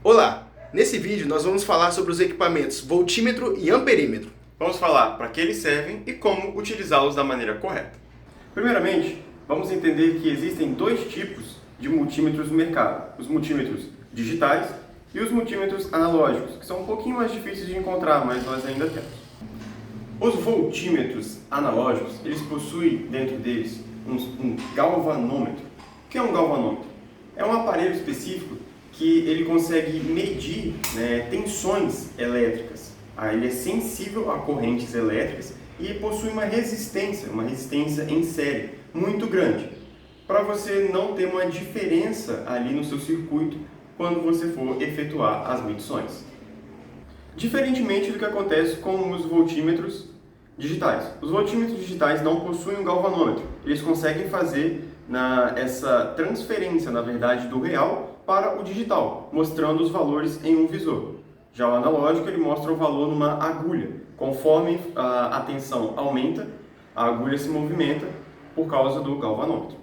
Olá! Nesse vídeo nós vamos falar sobre os equipamentos voltímetro e amperímetro. Vamos falar para que eles servem e como utilizá-los da maneira correta. Primeiramente, vamos entender que existem dois tipos de multímetros no mercado: os multímetros digitais e os multímetros analógicos, que são um pouquinho mais difíceis de encontrar, mas nós ainda temos. Os voltímetros analógicos, eles possuem dentro deles um galvanômetro. O que é um galvanômetro? É um aparelho específico que ele consegue medir, tensões elétricas. Ele é sensível a correntes elétricas e possui uma resistência em série muito grande, para você não ter uma diferença ali no seu circuito quando você for efetuar as medições. Diferentemente do que acontece com os voltímetros digitais. Os voltímetros digitais não possuem um galvanômetro. Eles conseguem fazer essa transferência, na verdade, do real para o digital, mostrando os valores em um visor. Já o analógico, ele mostra o valor numa agulha. Conforme a tensão aumenta, a agulha se movimenta por causa do galvanômetro.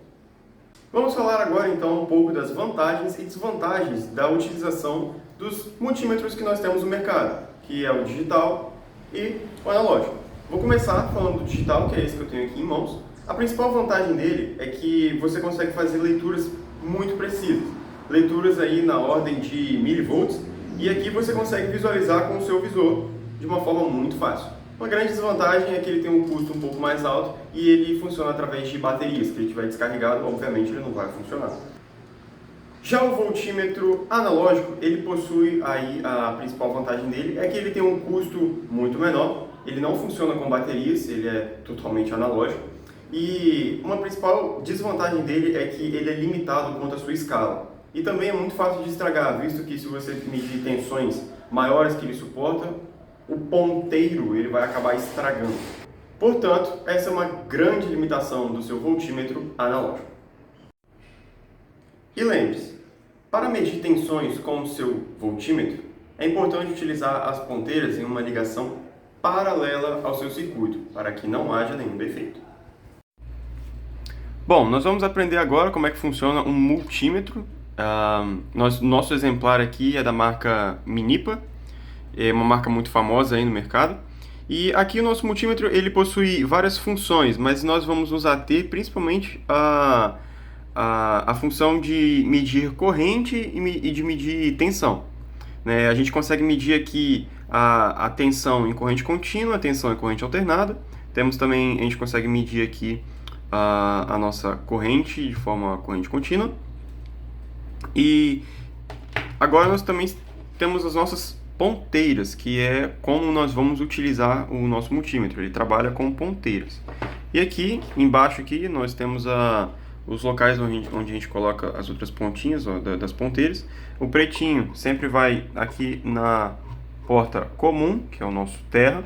Vamos falar agora então um pouco das vantagens e desvantagens da utilização dos multímetros que nós temos no mercado, que é o digital e o analógico. Vou começar falando do digital, que é esse que eu tenho aqui em mãos. A principal vantagem dele é que você consegue fazer leituras muito precisas, leituras aí na ordem de milivolts, e aqui você consegue visualizar com o seu visor de uma forma muito fácil. Uma grande desvantagem é que ele tem um custo um pouco mais alto e ele funciona através de baterias. Se ele estiver descarregado, obviamente ele não vai funcionar. Já o voltímetro analógico, ele possui aí a principal vantagem dele é que ele tem um custo muito menor, ele não funciona com baterias, ele é totalmente analógico. E uma principal desvantagem dele é que ele é limitado quanto à sua escala. E também é muito fácil de estragar, visto que se você medir tensões maiores que ele suporta, o ponteiro ele vai acabar estragando. Portanto, essa é uma grande limitação do seu voltímetro analógico. E lembre-se, para medir tensões com o seu voltímetro, é importante utilizar as ponteiras em uma ligação paralela ao seu circuito, para que não haja nenhum defeito. Bom, nós vamos aprender agora como é que funciona um multímetro. Nosso exemplar aqui é da marca Minipa, é uma marca muito famosa aí no mercado. E aqui o nosso multímetro ele possui várias funções, mas nós vamos nos ater principalmente a função de medir corrente e de medir tensão. A gente consegue medir aqui a tensão em corrente contínua, a tensão em corrente alternada. Temos também, a gente consegue medir aqui a nossa corrente de forma corrente contínua. E agora nós também temos as nossas ponteiras, que é como nós vamos utilizar o nosso multímetro. Ele trabalha com ponteiras. E aqui, embaixo aqui, nós temos os locais onde a gente coloca as outras pontinhas das ponteiras. O pretinho sempre vai aqui na porta comum, que é o nosso terra.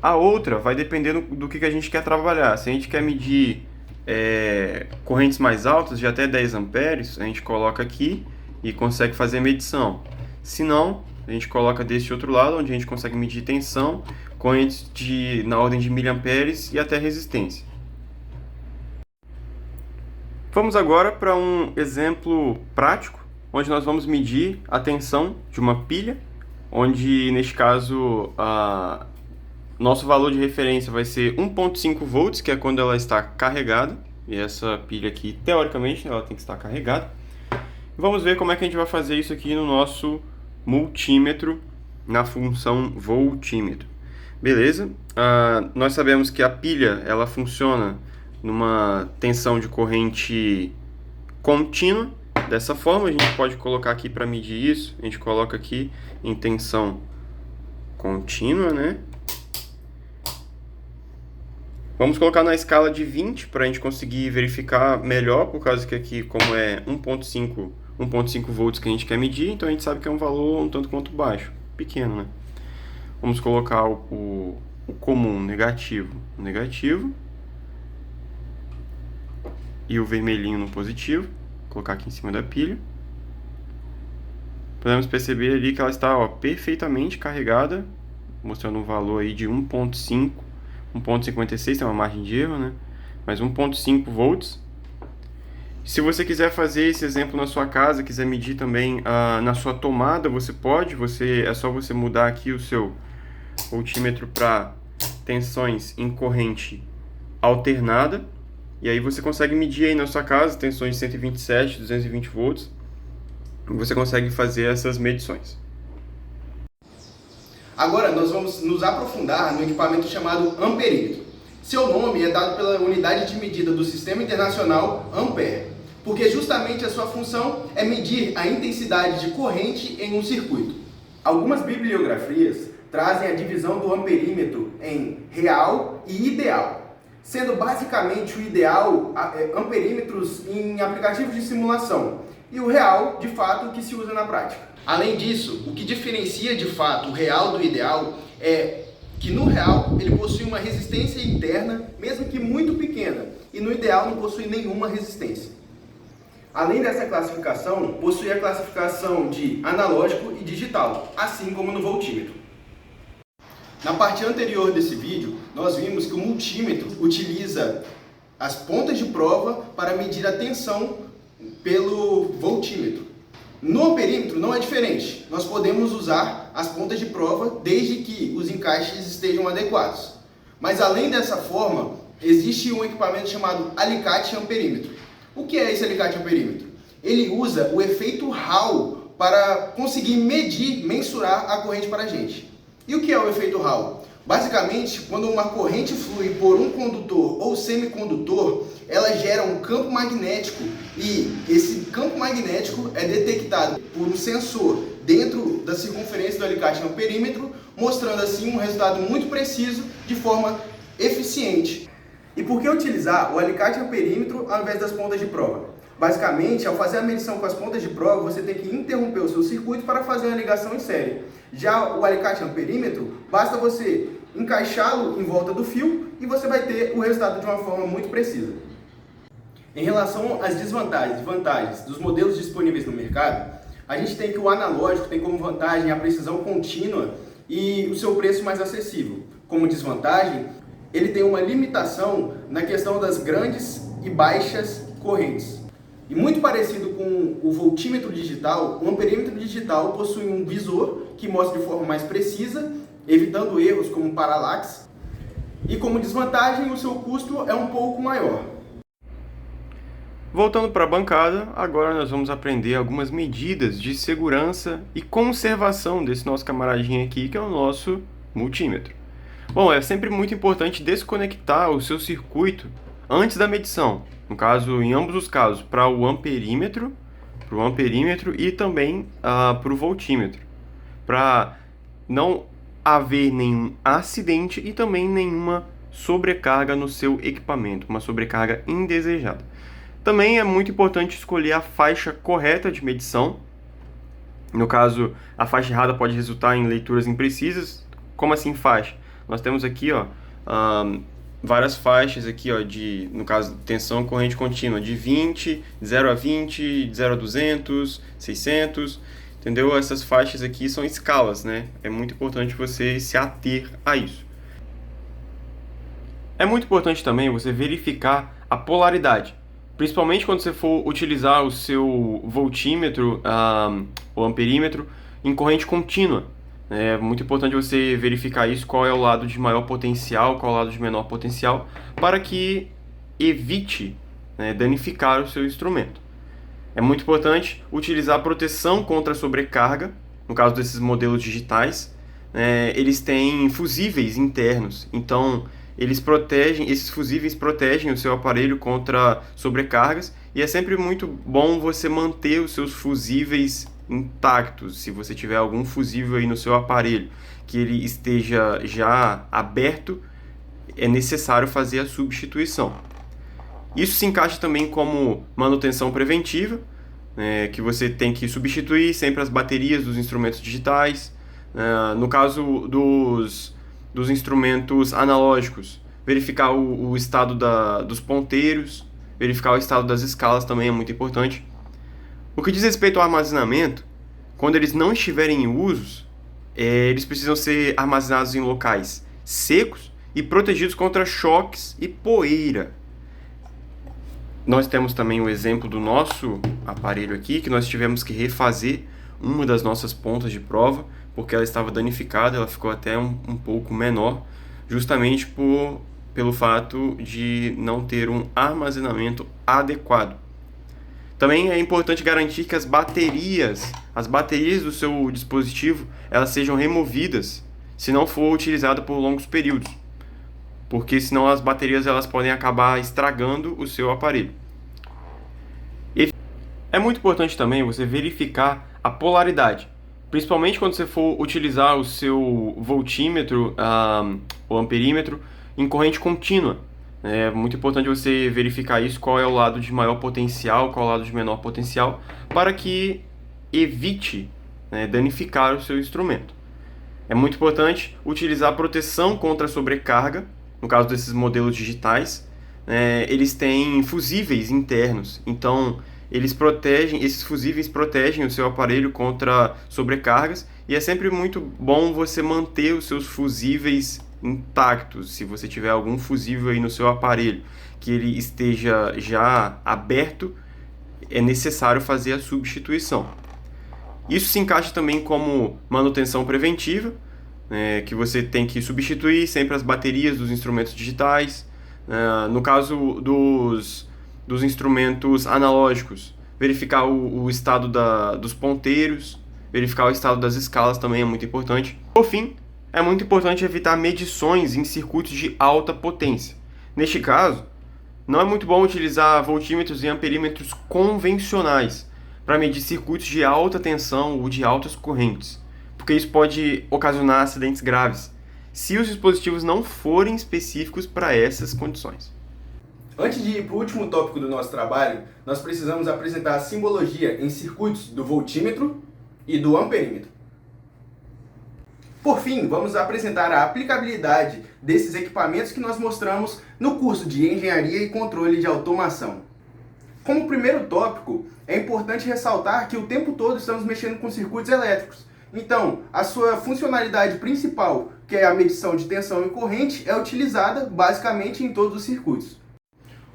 A outra vai dependendo do que a gente quer trabalhar. Se a gente quer medir correntes mais altas, de até 10 amperes, a gente coloca aqui e consegue fazer medição. Se não, a gente coloca deste outro lado, onde a gente consegue medir tensão, correntes na ordem de miliamperes e até resistência. Vamos agora para um exemplo prático, onde nós vamos medir a tensão de uma pilha, onde neste caso nosso valor de referência vai ser 1.5 volts, que é quando ela está carregada, e essa pilha aqui, teoricamente, ela tem que estar carregada. Vamos ver como é que a gente vai fazer isso aqui no nosso multímetro, na função voltímetro. Beleza? Nós sabemos que a pilha ela funciona numa tensão de corrente contínua. Dessa forma, a gente pode colocar aqui para medir isso, a gente coloca aqui em tensão contínua, né? Vamos colocar na escala de 20 para a gente conseguir verificar melhor, por causa que aqui, como é 1.5 volts que a gente quer medir, então a gente sabe que é um valor um tanto quanto baixo, pequeno, né? Vamos colocar o comum, negativo, e o vermelhinho no positivo, colocar aqui em cima da pilha. Podemos perceber ali que ela está perfeitamente carregada, mostrando um valor aí de 1.56, tem uma margem de erro, né? Mas 1.5 volts. Se você quiser fazer esse exemplo na sua casa, quiser medir também na sua tomada, você pode. É só você mudar aqui o seu voltímetro para tensões em corrente alternada. E aí você consegue medir aí na sua casa tensões de 127, 220 volts. E você consegue fazer essas medições. Agora nós vamos nos aprofundar no equipamento chamado amperímetro. Seu nome é dado pela unidade de medida do Sistema Internacional Ampere, porque justamente a sua função é medir a intensidade de corrente em um circuito. Algumas bibliografias trazem a divisão do amperímetro em real e ideal, sendo basicamente o ideal amperímetros em aplicativos de simulação e o real, de fato, o que se usa na prática. Além disso, o que diferencia de fato o real do ideal é que no real ele possui uma resistência interna, mesmo que muito pequena, e no ideal não possui nenhuma resistência. Além dessa classificação, possui a classificação de analógico e digital, assim como no voltímetro. Na parte anterior desse vídeo, nós vimos que o multímetro utiliza as pontas de prova para medir a tensão pelo voltímetro. No amperímetro não é diferente, nós podemos usar as pontas de prova desde que os encaixes estejam adequados. Mas além dessa forma, existe um equipamento chamado alicate amperímetro. O que é esse alicate amperímetro? Ele usa o efeito Hall para conseguir medir, mensurar a corrente para a gente. E o que é o efeito Hall? Basicamente, quando uma corrente flui por um condutor ou semicondutor, ela gera um campo magnético e esse campo magnético é detectado por um sensor dentro da circunferência do alicate amperímetro, mostrando assim um resultado muito preciso de forma eficiente. E por que utilizar o alicate amperímetro ao invés das pontas de prova? Basicamente, ao fazer a medição com as pontas de prova, você tem que interromper o seu circuito para fazer uma ligação em série. Já o alicate amperímetro, basta você encaixá-lo em volta do fio e você vai ter o resultado de uma forma muito precisa. Em relação às desvantagens e vantagens dos modelos disponíveis no mercado, a gente tem que o analógico tem como vantagem a precisão contínua e o seu preço mais acessível. Como desvantagem, ele tem uma limitação na questão das grandes e baixas correntes. E muito parecido com o voltímetro digital, o amperímetro digital possui um visor que mostra de forma mais precisa, evitando erros como paralaxe, e como desvantagem o seu custo é um pouco maior. Voltando para a bancada, agora nós vamos aprender algumas medidas de segurança e conservação desse nosso camaradinho aqui, que é o nosso multímetro. Bom, é sempre muito importante desconectar o seu circuito antes da medição. No caso, em ambos os casos, para o amperímetro e também para o voltímetro, para não haver nenhum acidente e também nenhuma sobrecarga no seu equipamento, uma sobrecarga indesejada. Também é muito importante escolher a faixa correta de medição. No caso, a faixa errada pode resultar em leituras imprecisas. Como assim faixa? Nós temos aqui várias faixas aqui, no caso, tensão corrente contínua, de 20, de 0 a 20, de 0 a 200, 600, entendeu? Essas faixas aqui são escalas, né? É muito importante você se ater a isso. É muito importante também você verificar a polaridade, principalmente quando você for utilizar o seu voltímetro, o amperímetro, em corrente contínua. É muito importante você verificar isso, qual é o lado de maior potencial, qual é o lado de menor potencial, para que evite, danificar o seu instrumento. É muito importante utilizar proteção contra sobrecarga, no caso desses modelos digitais. Eles têm fusíveis internos, então esses fusíveis protegem o seu aparelho contra sobrecargas, e é sempre muito bom você manter os seus fusíveis intactos. Se você tiver algum fusível aí no seu aparelho que ele esteja já aberto, é necessário fazer a substituição. Isso se encaixa também como manutenção preventiva, que você tem que substituir sempre as baterias dos instrumentos digitais. No caso dos instrumentos analógicos, verificar o estado dos ponteiros, verificar o estado das escalas também é muito importante. O que diz respeito ao armazenamento, quando eles não estiverem em uso, eles precisam ser armazenados em locais secos e protegidos contra choques e poeira. Nós temos também o exemplo do nosso aparelho aqui, que nós tivemos que refazer uma das nossas pontas de prova, porque ela estava danificada, ela ficou até um pouco menor, justamente pelo fato de não ter um armazenamento adequado. Também é importante garantir que as baterias do seu dispositivo, elas sejam removidas se não for utilizada por longos períodos, porque senão as baterias elas podem acabar estragando o seu aparelho. E é muito importante também você verificar a polaridade, principalmente quando você for utilizar o seu voltímetro ou amperímetro em corrente contínua. É muito importante você verificar isso, qual é o lado de maior potencial, qual é o lado de menor potencial, para que evite, danificar o seu instrumento. É muito importante utilizar proteção contra sobrecarga. No caso desses modelos digitais, eles têm fusíveis internos, então esses fusíveis protegem o seu aparelho contra sobrecargas, e é sempre muito bom você manter os seus fusíveis intactos. Se você tiver algum fusível aí no seu aparelho que ele esteja já aberto, é necessário fazer a substituição. Isso se encaixa também como manutenção preventiva, que você tem que substituir sempre as baterias dos instrumentos digitais. No caso dos instrumentos analógicos, verificar o estado dos ponteiros, verificar o estado das escalas também é muito importante. Por fim, é muito importante evitar medições em circuitos de alta potência. Neste caso, não é muito bom utilizar voltímetros e amperímetros convencionais para medir circuitos de alta tensão ou de altas correntes, porque isso pode ocasionar acidentes graves, se os dispositivos não forem específicos para essas condições. Antes de ir para o último tópico do nosso trabalho, nós precisamos apresentar a simbologia em circuitos do voltímetro e do amperímetro. Por fim, vamos apresentar a aplicabilidade desses equipamentos que nós mostramos no curso de Engenharia e Controle de Automação. Como primeiro tópico, é importante ressaltar que o tempo todo estamos mexendo com circuitos elétricos. Então, a sua funcionalidade principal, que é a medição de tensão e corrente, é utilizada basicamente em todos os circuitos.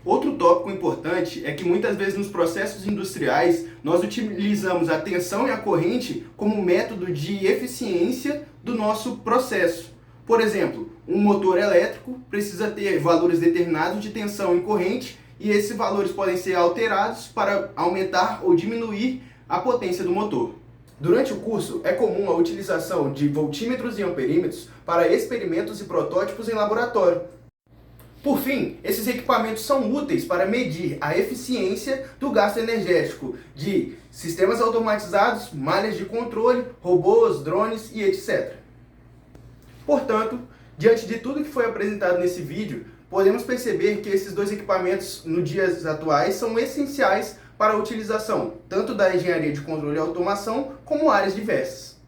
Outro tópico importante é que muitas vezes nos processos industriais nós utilizamos a tensão e a corrente como método de eficiência do nosso processo. Por exemplo, um motor elétrico precisa ter valores determinados de tensão e corrente, e esses valores podem ser alterados para aumentar ou diminuir a potência do motor. Durante o curso, é comum a utilização de voltímetros e amperímetros para experimentos e protótipos em laboratório. Por fim, esses equipamentos são úteis para medir a eficiência do gasto energético de sistemas automatizados, malhas de controle, robôs, drones e etc. Portanto, diante de tudo que foi apresentado nesse vídeo, podemos perceber que esses dois equipamentos, nos dias atuais, são essenciais para a utilização tanto da engenharia de controle e automação como áreas diversas.